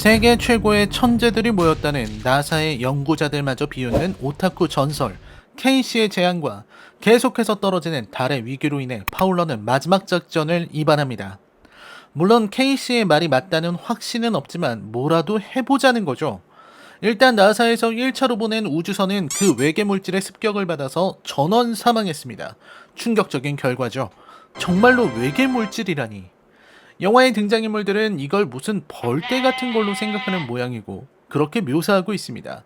세계 최고의 천재들이 모였다는 나사의 연구자들마저 비웃는 오타쿠 전설 케이시의 재앙과 계속해서 떨어지는 달의 위기로 인해 파울러는 마지막 작전을 이반합니다. 물론 케이시의 말이 맞다는 확신은 없지만 뭐라도 해보자는 거죠. 일단 나사에서 1차로 보낸 우주선은 그 외계 물질의 습격을 받아서 전원 사망했습니다. 충격적인 결과죠. 정말로 외계 물질이라니. 영화의 등장인물들은 이걸 무슨 벌떼 같은 걸로 생각하는 모양이고 그렇게 묘사하고 있습니다.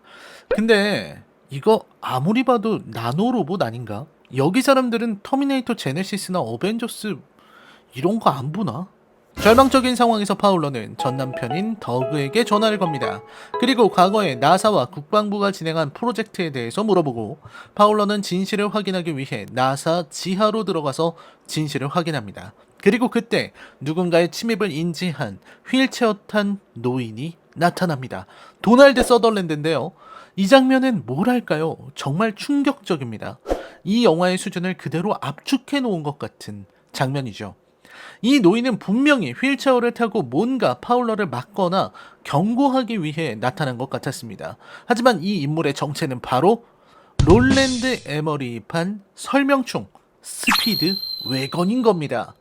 근데 이거 아무리 봐도 나노로봇 아닌가? 여기 사람들은 터미네이터 제네시스나 어벤져스 이런 거 안 보나? 절망적인 상황에서 파울러는 전 남편인 더그에게 전화를 겁니다. 그리고 과거에 나사와 국방부가 진행한 프로젝트에 대해서 물어보고 파울러는 진실을 확인하기 위해 나사 지하로 들어가서 진실을 확인합니다. 그리고 그때 누군가의 침입을 인지한 휠체어 탄 노인이 나타납니다. 도널드 서덜랜드인데요. 이 장면은 뭐랄까요? 정말 충격적입니다. 이 영화의 수준을 그대로 압축해 놓은 것 같은 장면이죠. 이 노인은 분명히 휠체어를 타고 뭔가 파울러를 막거나 경고하기 위해 나타난 것 같았습니다. 하지만 이 인물의 정체는 바로 롤랜드 에머리판 설명충 스피드 웨건인 겁니다.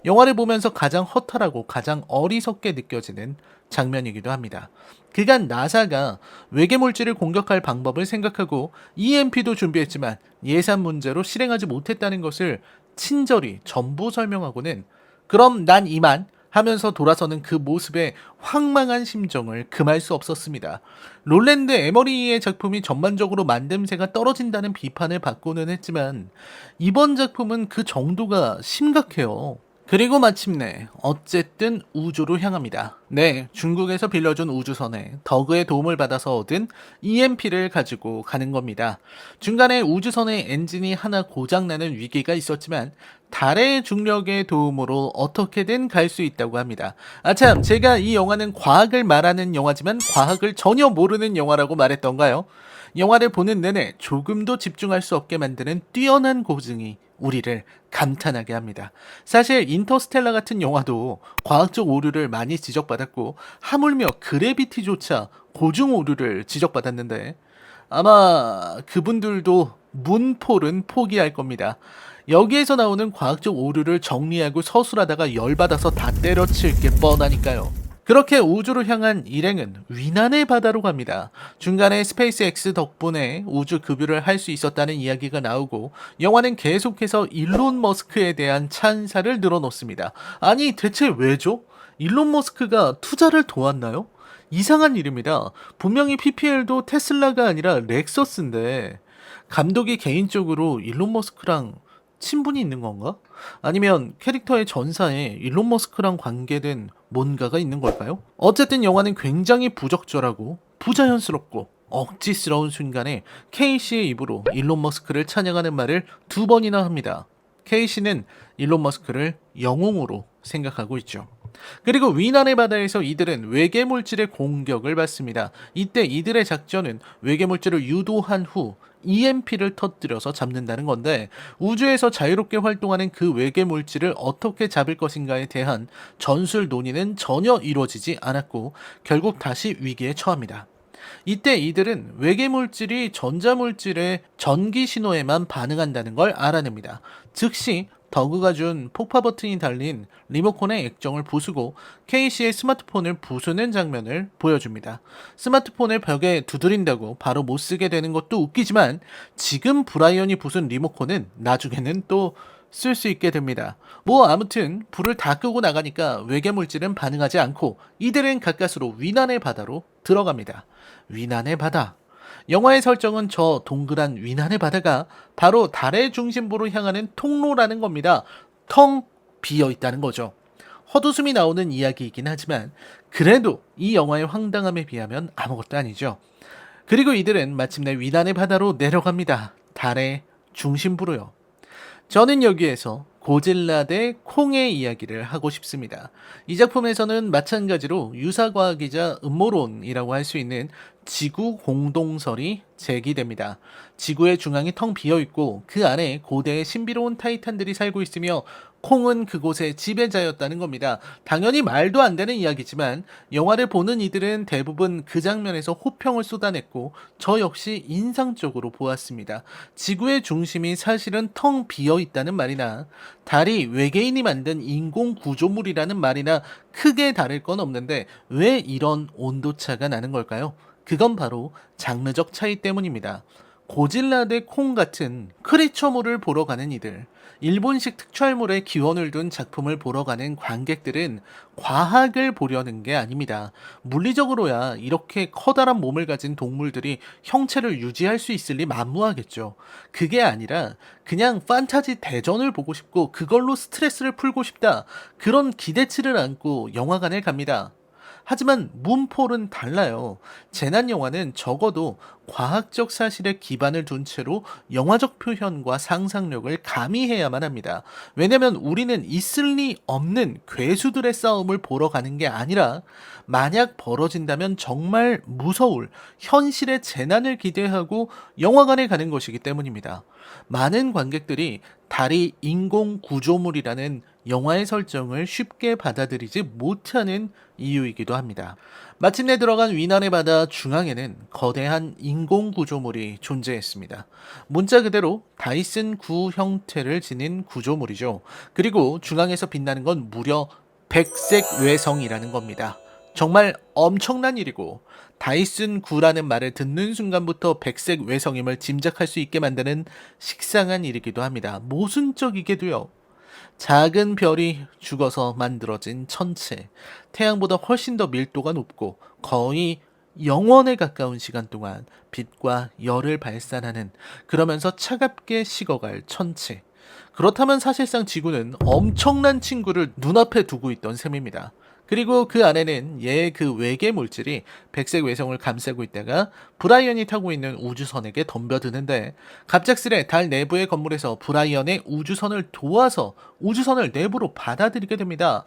영화를 보면서 가장 허탈하고 가장 어리석게 느껴지는 장면이기도 합니다. 그간 나사가 외계 물질을 공격할 방법을 생각하고 EMP도 준비했지만 예산 문제로 실행하지 못했다는 것을 친절히 전부 설명하고는 그럼 난 이만 하면서 돌아서는 그 모습에 황망한 심정을 금할 수 없었습니다. 롤랜드 에머리의 작품이 전반적으로 만듦새가 떨어진다는 비판을 받고는 했지만 이번 작품은 그 정도가 심각해요. 그리고 마침내 어쨌든 우주로 향합니다. 네, 중국에서 빌려준 우주선에 더그의 도움을 받아서 얻은 EMP를 가지고 가는 겁니다. 중간에 우주선의 엔진이 하나 고장나는 위기가 있었지만 달의 중력의 도움으로 어떻게든 갈 수 있다고 합니다. 아참, 제가 이 영화는 과학을 말하는 영화지만 과학을 전혀 모르는 영화라고 말했던가요? 영화를 보는 내내 조금도 집중할 수 없게 만드는 뛰어난 고증이 우리를 감탄하게 합니다. 사실 인터스텔라 같은 영화도 과학적 오류를 많이 지적받았고 하물며 그래비티조차 고증 오류를 지적받았는데 아마 그분들도 문폴은 포기할 겁니다. 여기에서 나오는 과학적 오류를 정리하고 서술하다가 열받아서 다 때려칠 게 뻔하니까요. 그렇게 우주로 향한 일행은 위난의 바다로 갑니다. 중간에 스페이스X 덕분에 우주 급유를 할 수 있었다는 이야기가 나오고 영화는 계속해서 일론 머스크에 대한 찬사를 늘어놓습니다. 아니 대체 왜죠? 일론 머스크가 투자를 도왔나요? 이상한 일입니다. 분명히 PPL도 테슬라가 아니라 렉서스인데 감독이 개인적으로 일론 머스크랑 친분이 있는 건가? 아니면 캐릭터의 전사에 일론 머스크랑 관계된 뭔가가 있는 걸까요? 어쨌든 영화는 굉장히 부적절하고 부자연스럽고 억지스러운 순간에 케이시의 입으로 일론 머스크를 찬양하는 말을 2번이나 합니다. 케이시는 일론 머스크를 영웅으로 생각하고 있죠. 그리고 위난의 바다에서 이들은 외계 물질의 공격을 받습니다. 이때 이들의 작전은 외계 물질을 유도한 후 EMP를 터뜨려서 잡는다는 건데 우주에서 자유롭게 활동하는 그 외계 물질을 어떻게 잡을 것인가에 대한 전술 논의는 전혀 이루어지지 않았고 결국 다시 위기에 처합니다. 이때 이들은 외계 물질이 전자 물질의 전기 신호에만 반응한다는 걸 알아냅니다. 즉시 더그가 준 폭파 버튼이 달린 리모컨의 액정을 부수고 케이시의 스마트폰을 부수는 장면을 보여줍니다. 스마트폰을 벽에 두드린다고 바로 못 쓰게 되는 것도 웃기지만 지금 브라이언이 부순 리모컨은 나중에는 또 쓸 수 있게 됩니다. 뭐 아무튼 불을 다 끄고 나가니까 외계 물질은 반응하지 않고 이들은 가까스로 위난의 바다로 들어갑니다. 위난의 바다. 영화의 설정은 저 동그란 위난의 바다가 바로 달의 중심부로 향하는 통로라는 겁니다. 텅 비어 있다는 거죠. 헛웃음이 나오는 이야기이긴 하지만 그래도 이 영화의 황당함에 비하면 아무것도 아니죠. 그리고 이들은 마침내 위난의 바다로 내려갑니다. 달의 중심부로요. 저는 여기에서 고질라 대 콩의 이야기를 하고 싶습니다. 이 작품에서는 마찬가지로 유사과학이자 음모론이라고 할 수 있는 지구 공동설이 제기됩니다. 지구의 중앙이 텅 비어 있고 그 안에 고대의 신비로운 타이탄들이 살고 있으며 콩은 그곳의 지배자였다는 겁니다. 당연히 말도 안 되는 이야기지만 영화를 보는 이들은 대부분 그 장면에서 호평을 쏟아냈고 저 역시 인상적으로 보았습니다. 지구의 중심이 사실은 텅 비어 있다는 말이나 달이 외계인이 만든 인공 구조물이라는 말이나 크게 다를 건 없는데 왜 이런 온도차가 나는 걸까요? 그건 바로 장르적 차이 때문입니다. 고질라 대 콩 같은 크리처물을 보러 가는 이들, 일본식 특촬물에 기원을 둔 작품을 보러 가는 관객들은 과학을 보려는 게 아닙니다. 물리적으로야 이렇게 커다란 몸을 가진 동물들이 형체를 유지할 수 있을 리 만무하겠죠. 그게 아니라 그냥 판타지 대전을 보고 싶고 그걸로 스트레스를 풀고 싶다. 그런 기대치를 안고 영화관에 갑니다. 하지만 문폴은 달라요. 재난 영화는 적어도 과학적 사실에 기반을 둔 채로 영화적 표현과 상상력을 가미해야만 합니다. 왜냐면 우리는 있을 리 없는 괴수들의 싸움을 보러 가는 게 아니라 만약 벌어진다면 정말 무서울 현실의 재난을 기대하고 영화관에 가는 것이기 때문입니다. 많은 관객들이 달이 인공 구조물이라는 영화의 설정을 쉽게 받아들이지 못하는 이유이기도 합니다. 마침내 들어간 위난의 바다 중앙에는 거대한 인공 구조물이 존재했습니다. 문자 그대로 다이슨 구 형태를 지닌 구조물이죠. 그리고 중앙에서 빛나는 건 무려 백색 외성이라는 겁니다. 정말 엄청난 일이고 다이슨 구라는 말을 듣는 순간부터 백색 외성임을 짐작할 수 있게 만드는 식상한 일이기도 합니다. 모순적이게도요. 작은 별이 죽어서 만들어진 천체, 태양보다 훨씬 더 밀도가 높고 거의 영원에 가까운 시간 동안 빛과 열을 발산하는, 그러면서 차갑게 식어갈 천체. 그렇다면 사실상 지구는 엄청난 친구를 눈앞에 두고 있던 셈입니다. 그리고 그 안에는 얘의 그 외계 물질이 백색 외성을 감싸고 있다가 브라이언이 타고 있는 우주선에게 덤벼드는데, 갑작스레 달 내부의 건물에서 브라이언의 우주선을 도와서 우주선을 내부로 받아들이게 됩니다.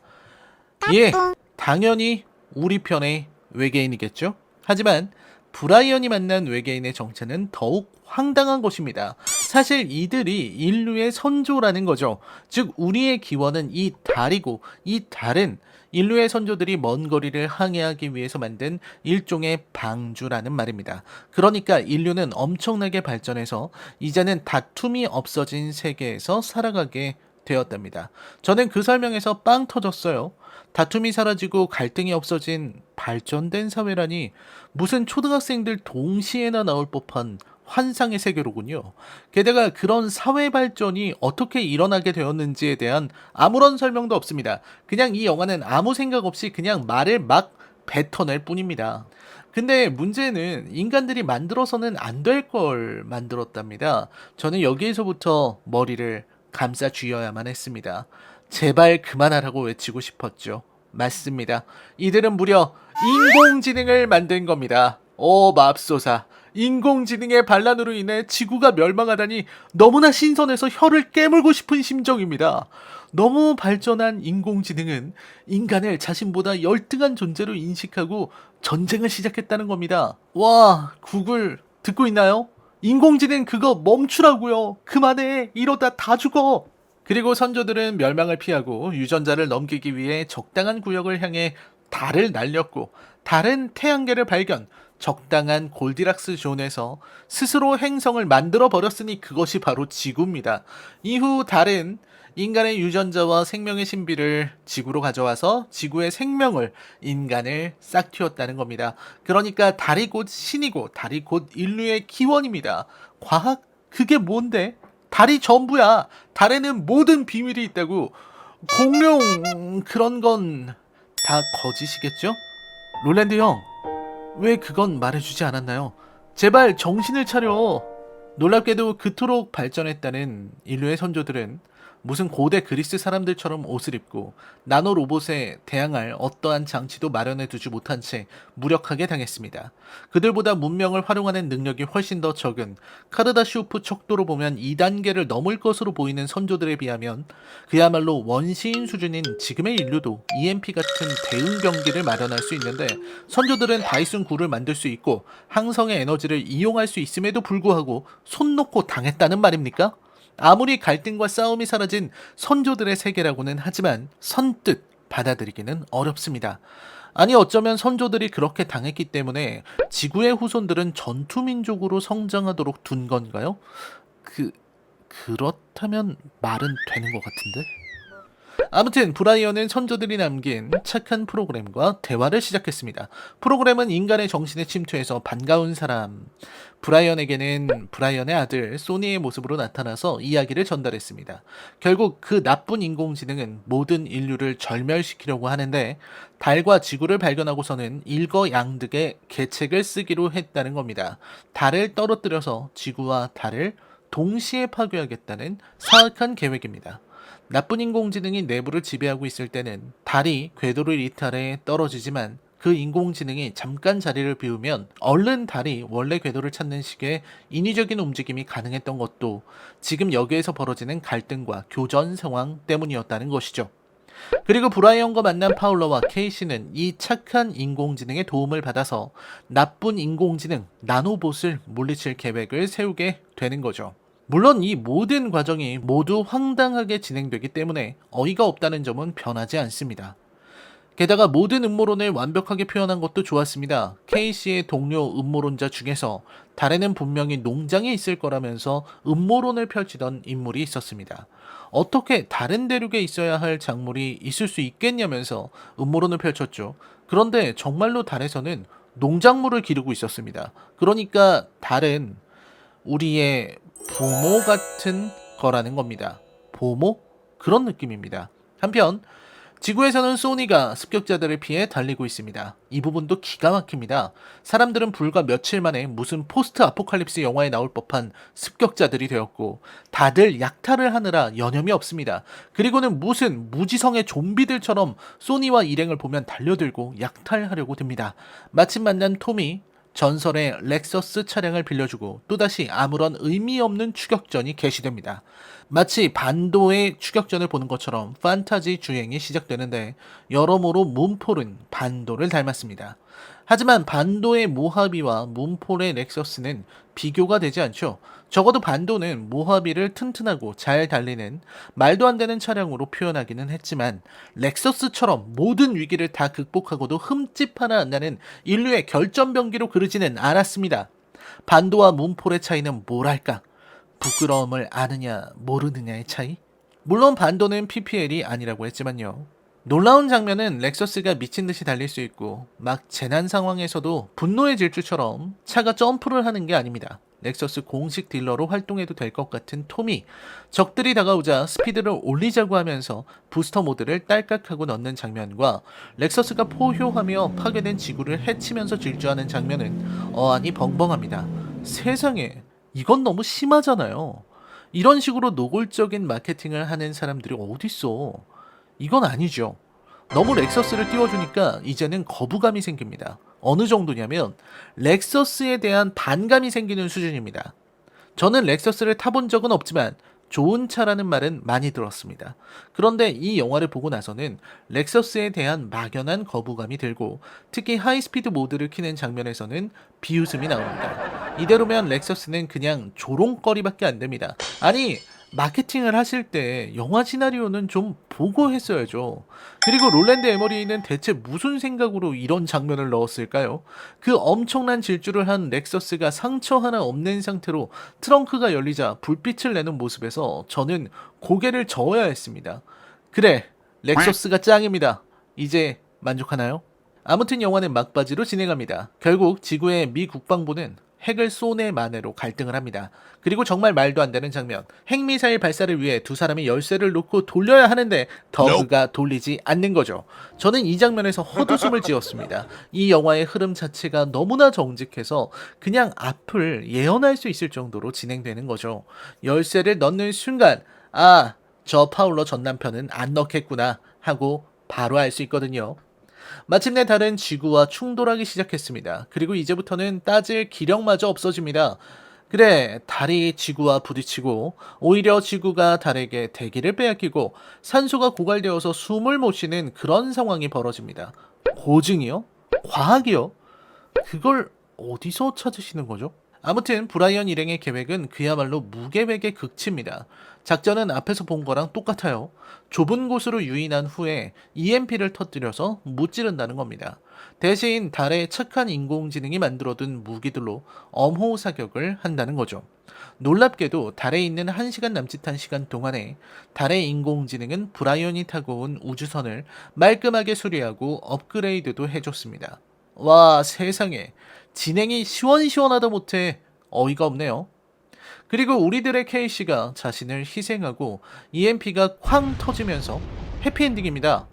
예, 당연히 우리 편의 외계인이겠죠? 하지만 브라이언이 만난 외계인의 정체는 더욱 황당한 것입니다. 사실 이들이 인류의 선조라는 거죠. 즉 우리의 기원은 이 달이고 이 달은 인류의 선조들이 먼 거리를 항해하기 위해서 만든 일종의 방주라는 말입니다. 그러니까 인류는 엄청나게 발전해서 이제는 다툼이 없어진 세계에서 살아가게 되었답니다. 저는 그 설명에서 빵 터졌어요. 다툼이 사라지고 갈등이 없어진 발전된 사회라니 무슨 초등학생들 동시에나 나올 법한 환상의 세계로군요. 게다가 그런 사회 발전이 어떻게 일어나게 되었는지에 대한 아무런 설명도 없습니다. 그냥 이 영화는 아무 생각 없이 그냥 말을 막 뱉어낼 뿐입니다. 근데 문제는 인간들이 만들어서는 안 될 걸 만들었답니다. 저는 여기에서부터 머리를 감싸 쥐어야만 했습니다. 제발 그만하라고 외치고 싶었죠. 맞습니다. 이들은 무려 인공지능을 만든 겁니다. 오 맙소사. 인공지능의 반란으로 인해 지구가 멸망하다니 너무나 신선해서 혀를 깨물고 싶은 심정입니다. 너무 발전한 인공지능은 인간을 자신보다 열등한 존재로 인식하고 전쟁을 시작했다는 겁니다. 와, 구글 듣고 있나요? 인공지능 그거 멈추라고요. 그만해. 이러다 다 죽어. 그리고 선조들은 멸망을 피하고 유전자를 넘기기 위해 적당한 구역을 향해 달을 날렸고, 다른 태양계를 발견, 적당한 골디락스 존에서 스스로 행성을 만들어 버렸으니 그것이 바로 지구입니다. 이후 달은 인간의 유전자와 생명의 신비를 지구로 가져와서 지구의 생명을, 인간을 싹 틔웠다는 겁니다. 그러니까 달이 곧 신이고 달이 곧 인류의 기원입니다. 과학? 그게 뭔데? 달이 전부야. 달에는 모든 비밀이 있다고. 공룡 그런 건 다 거짓이겠죠? 롤랜드 형, 왜 그건 말해주지 않았나요? 제발 정신을 차려. 놀랍게도 그토록 발전했다는 인류의 선조들은 무슨 고대 그리스 사람들처럼 옷을 입고 나노 로봇에 대항할 어떠한 장치도 마련해 두지 못한 채 무력하게 당했습니다. 그들보다 문명을 활용하는 능력이 훨씬 더 적은 카르다시오프 척도로 보면 2단계를 넘을 것으로 보이는 선조들에 비하면 그야말로 원시인 수준인 지금의 인류도 EMP 같은 대응 병기를 마련할 수 있는데, 선조들은 다이슨 굴을 만들 수 있고 항성의 에너지를 이용할 수 있음에도 불구하고 손 놓고 당했다는 말입니까? 아무리 갈등과 싸움이 사라진 선조들의 세계라고는 하지만 선뜻 받아들이기는 어렵습니다. 아니, 어쩌면 선조들이 그렇게 당했기 때문에 지구의 후손들은 전투민족으로 성장하도록 둔 건가요? 그렇다면 말은 되는 것 같은데? 아무튼 브라이언은 선조들이 남긴 착한 프로그램과 대화를 시작했습니다. 프로그램은 인간의 정신에 침투해서 반가운 사람 브라이언에게는 브라이언의 아들 소니의 모습으로 나타나서 이야기를 전달했습니다. 결국 그 나쁜 인공지능은 모든 인류를 절멸시키려고 하는데, 달과 지구를 발견하고서는 일거양득의 계책을 쓰기로 했다는 겁니다. 달을 떨어뜨려서 지구와 달을 동시에 파괴하겠다는 사악한 계획입니다. 나쁜 인공지능이 내부를 지배하고 있을 때는 달이 궤도를 이탈해 떨어지지만, 그 인공지능이 잠깐 자리를 비우면 얼른 달이 원래 궤도를 찾는 식의 인위적인 움직임이 가능했던 것도 지금 여기에서 벌어지는 갈등과 교전 상황 때문이었다는 것이죠. 그리고 브라이언과 만난 파울러와 케이시는 이 착한 인공지능의 도움을 받아서 나쁜 인공지능 나노봇을 물리칠 계획을 세우게 되는 거죠. 물론 이 모든 과정이 모두 황당하게 진행되기 때문에 어이가 없다는 점은 변하지 않습니다. 게다가 모든 음모론을 완벽하게 표현한 것도 좋았습니다. 케이시의 동료 음모론자 중에서 달에는 분명히 농장이 있을 거라면서 음모론을 펼치던 인물이 있었습니다. 어떻게 다른 대륙에 있어야 할 작물이 있을 수 있겠냐면서 음모론을 펼쳤죠. 그런데 정말로 달에서는 농작물을 기르고 있었습니다. 그러니까 달은 우리의 부모 같은 거라는 겁니다. 보모? 그런 느낌입니다. 한편 지구에서는 소니가 습격자들을 피해 달리고 있습니다. 이 부분도 기가 막힙니다. 사람들은 불과 며칠 만에 무슨 포스트 아포칼립스 영화에 나올 법한 습격자들이 되었고, 다들 약탈을 하느라 여념이 없습니다. 그리고는 무슨 무지성의 좀비들처럼 소니와 일행을 보면 달려들고 약탈하려고 듭니다. 마침 만난 톰이 전설의 렉서스 차량을 빌려주고 또다시 아무런 의미 없는 추격전이 개시됩니다. 마치 반도의 추격전을 보는 것처럼 판타지 주행이 시작되는데, 여러모로 문폴은 반도를 닮았습니다. 하지만 반도의 모하비와 문폴의 렉서스는 비교가 되지 않죠. 적어도 반도는 모하비를 튼튼하고 잘 달리는 말도 안 되는 차량으로 표현하기는 했지만, 렉서스처럼 모든 위기를 다 극복하고도 흠집 하나 안 나는 인류의 결전병기로 그러지는 않았습니다. 반도와 문폴의 차이는 뭐랄까? 부끄러움을 아느냐 모르느냐의 차이? 물론 반도는 PPL이 아니라고 했지만요. 놀라운 장면은 렉서스가 미친듯이 달릴 수 있고 막 재난 상황에서도 분노의 질주처럼 차가 점프를 하는 게 아닙니다. 렉서스 공식 딜러로 활동해도 될 것 같은 톰이 적들이 다가오자 스피드를 올리자고 하면서 부스터 모드를 딸깍하고 넣는 장면과 렉서스가 포효하며 파괴된 지구를 해치면서 질주하는 장면은 어안이 벙벙합니다. 세상에, 이건 너무 심하잖아요. 이런 식으로 노골적인 마케팅을 하는 사람들이 어딨어. 이건 아니죠. 너무 렉서스를 띄워주니까 이제는 거부감이 생깁니다. 어느 정도냐면 렉서스에 대한 반감이 생기는 수준입니다. 저는 렉서스를 타본 적은 없지만 좋은 차라는 말은 많이 들었습니다. 그런데 이 영화를 보고 나서는 렉서스에 대한 막연한 거부감이 들고, 특히 하이스피드 모드를 켜는 장면에서는 비웃음이 나옵니다. 이대로면 렉서스는 그냥 조롱거리밖에 안 됩니다. 아니, 마케팅을 하실 때 영화 시나리오는 좀 보고 했어야죠. 그리고 롤랜드 에머리는 대체 무슨 생각으로 이런 장면을 넣었을까요? 그 엄청난 질주를 한 렉서스가 상처 하나 없는 상태로 트렁크가 열리자 불빛을 내는 모습에서 저는 고개를 저어야 했습니다. 그래, 렉서스가 짱입니다. 이제 만족하나요? 아무튼 영화는 막바지로 진행합니다. 결국 지구의 미 국방부는 핵을 쏘내 마내로 갈등을 합니다. 그리고 정말 말도 안 되는 장면. 핵미사일 발사를 위해 두 사람이 열쇠를 놓고 돌려야 하는데 더그가 돌리지 않는 거죠. 저는 이 장면에서 헛웃음을 지었습니다. 이 영화의 흐름 자체가 너무나 정직해서 그냥 앞을 예언할 수 있을 정도로 진행되는 거죠. 열쇠를 넣는 순간, 아, 저 파울러 전 남편은 안 넣겠구나 하고 바로 알 수 있거든요. 마침내 달은 지구와 충돌하기 시작했습니다. 그리고 이제부터는 따질 기력마저 없어집니다. 그래, 달이 지구와 부딪히고 오히려 지구가 달에게 대기를 빼앗기고 산소가 고갈되어서 숨을 못 쉬는 그런 상황이 벌어집니다. 고증이요? 과학이요? 그걸 어디서 찾으시는 거죠? 아무튼 브라이언 일행의 계획은 그야말로 무계획의 극치입니다. 작전은 앞에서 본 거랑 똑같아요. 좁은 곳으로 유인한 후에 EMP를 터뜨려서 무찌른다는 겁니다. 대신 달에 착한 인공지능이 만들어둔 무기들로 엄호 사격을 한다는 거죠. 놀랍게도 달에 있는 1시간 남짓한 시간 동안에 달의 인공지능은 브라이언이 타고 온 우주선을 말끔하게 수리하고 업그레이드도 해줬습니다. 와, 세상에. 진행이 시원시원하다 못해 어이가 없네요. 그리고 우리들의 K씨가 자신을 희생하고 EMP가 쾅 터지면서 해피엔딩입니다.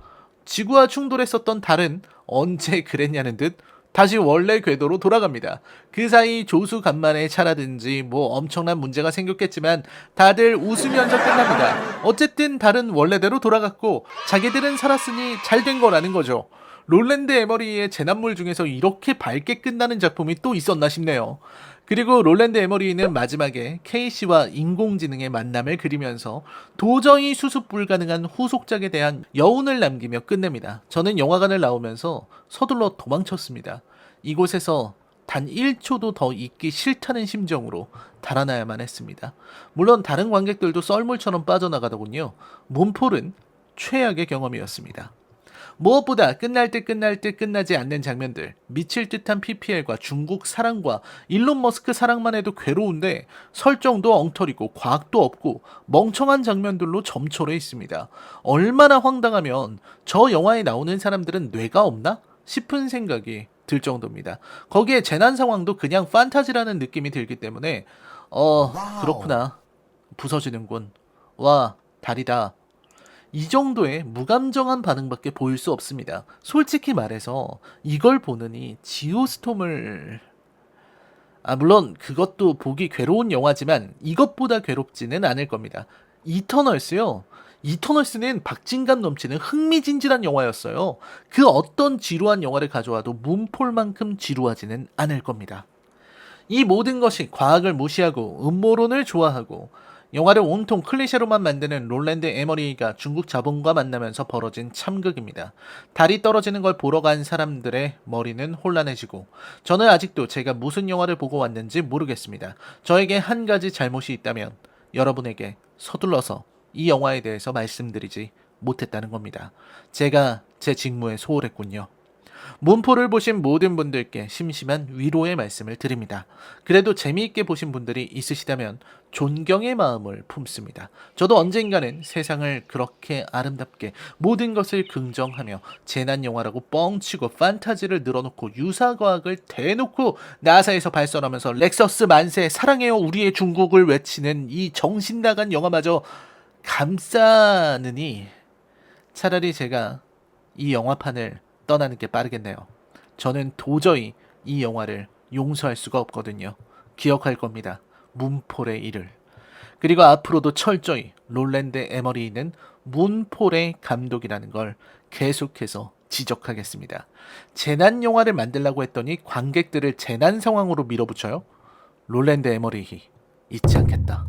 지구와 충돌했었던 달은 언제 그랬냐는 듯 다시 원래 궤도로 돌아갑니다. 그 사이 조수간만의 차라든지 뭐 엄청난 문제가 생겼겠지만 다들 웃으면서 끝납니다. 어쨌든 달은 원래대로 돌아갔고 자기들은 살았으니 잘 된 거라는 거죠. 롤랜드 에머리의 재난물 중에서 이렇게 밝게 끝나는 작품이 또 있었나 싶네요. 그리고 롤랜드 에머리는 마지막에 케이씨와 인공지능의 만남을 그리면서 도저히 수습 불가능한 후속작에 대한 여운을 남기며 끝냅니다. 저는 영화관을 나오면서 서둘러 도망쳤습니다. 이곳에서 단 1초도 더 있기 싫다는 심정으로 달아나야만 했습니다. 물론 다른 관객들도 썰물처럼 빠져나가더군요. 몸폴은 최악의 경험이었습니다. 무엇보다 끝날 듯 끝나지 않는 장면들, 미칠 듯한 PPL과 중국 사랑과 일론 머스크 사랑만 해도 괴로운데 설정도 엉터리고 과학도 없고 멍청한 장면들로 점철해 있습니다. 얼마나 황당하면 저 영화에 나오는 사람들은 뇌가 없나? 싶은 생각이 들 정도입니다. 거기에 재난 상황도 그냥 판타지라는 느낌이 들기 때문에 그렇구나. 부서지는군. 와, 다리다. 이 정도의 무감정한 반응밖에 보일 수 없습니다. 솔직히 말해서 이걸 보느니 지오스톰을 물론 그것도 보기 괴로운 영화지만 이것보다 괴롭지는 않을 겁니다. 이터널스요. 이터널스는 박진감 넘치는 흥미진진한 영화였어요. 그 어떤 지루한 영화를 가져와도 문폴만큼 지루하지는 않을 겁니다. 이 모든 것이 과학을 무시하고 음모론을 좋아하고 영화를 온통 클리셰로만 만드는 롤랜드 에머리가 중국 자본과 만나면서 벌어진 참극입니다. 달이 떨어지는 걸 보러 간 사람들의 머리는 혼란해지고 저는 아직도 제가 무슨 영화를 보고 왔는지 모르겠습니다. 저에게 한 가지 잘못이 있다면 여러분에게 서둘러서 이 영화에 대해서 말씀드리지 못했다는 겁니다. 제가 제 직무에 소홀했군요. 문포를 보신 모든 분들께 심심한 위로의 말씀을 드립니다. 그래도 재미있게 보신 분들이 있으시다면 존경의 마음을 품습니다. 저도 언젠가는 세상을 그렇게 아름답게 모든 것을 긍정하며 재난 영화라고 뻥치고 판타지를 늘어놓고 유사과학을 대놓고 나사에서 발설하면서 렉서스 만세 사랑해요 우리의 중국을 외치는 이 정신나간 영화마저 감싸느니 차라리 제가 이 영화판을 떠나는 게 빠르겠네요. 저는 도저히 이 영화를 용서할 수가 없거든요. 기억할 겁니다. 문폴의 일을. 그리고 앞으로도 철저히 롤랜드 에머리는 문폴의 감독이라는 걸 계속해서 지적하겠습니다. 재난 영화를 만들라고 했더니 관객들을 재난 상황으로 밀어붙여요? 롤랜드 에머리 잊지 않겠다.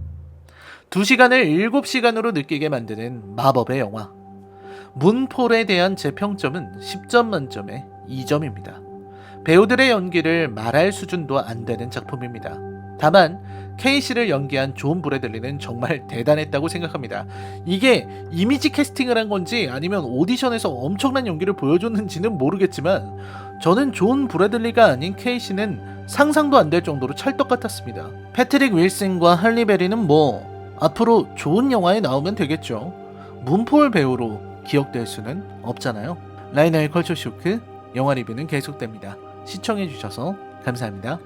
2시간을 7시간으로 느끼게 만드는 마법의 영화. 문폴에 대한 제 평점은 10점 만점에 2점입니다. 배우들의 연기를 말할 수준도 안 되는 작품입니다. 다만 케이씨를 연기한 존 브래들리는 정말 대단했다고 생각합니다. 이게 이미지 캐스팅을 한 건지 아니면 오디션에서 엄청난 연기를 보여줬는지는 모르겠지만 저는 존 브래들리가 아닌 케이씨는 상상도 안 될 정도로 찰떡 같았습니다. 패트릭 윌슨과 할리 베리는 뭐 앞으로 좋은 영화에 나오면 되겠죠. 문폴 배우로 기억될 수는 없잖아요. 라이너의 컬처쇼크 영화 리뷰는 계속됩니다. 시청해주셔서 감사합니다.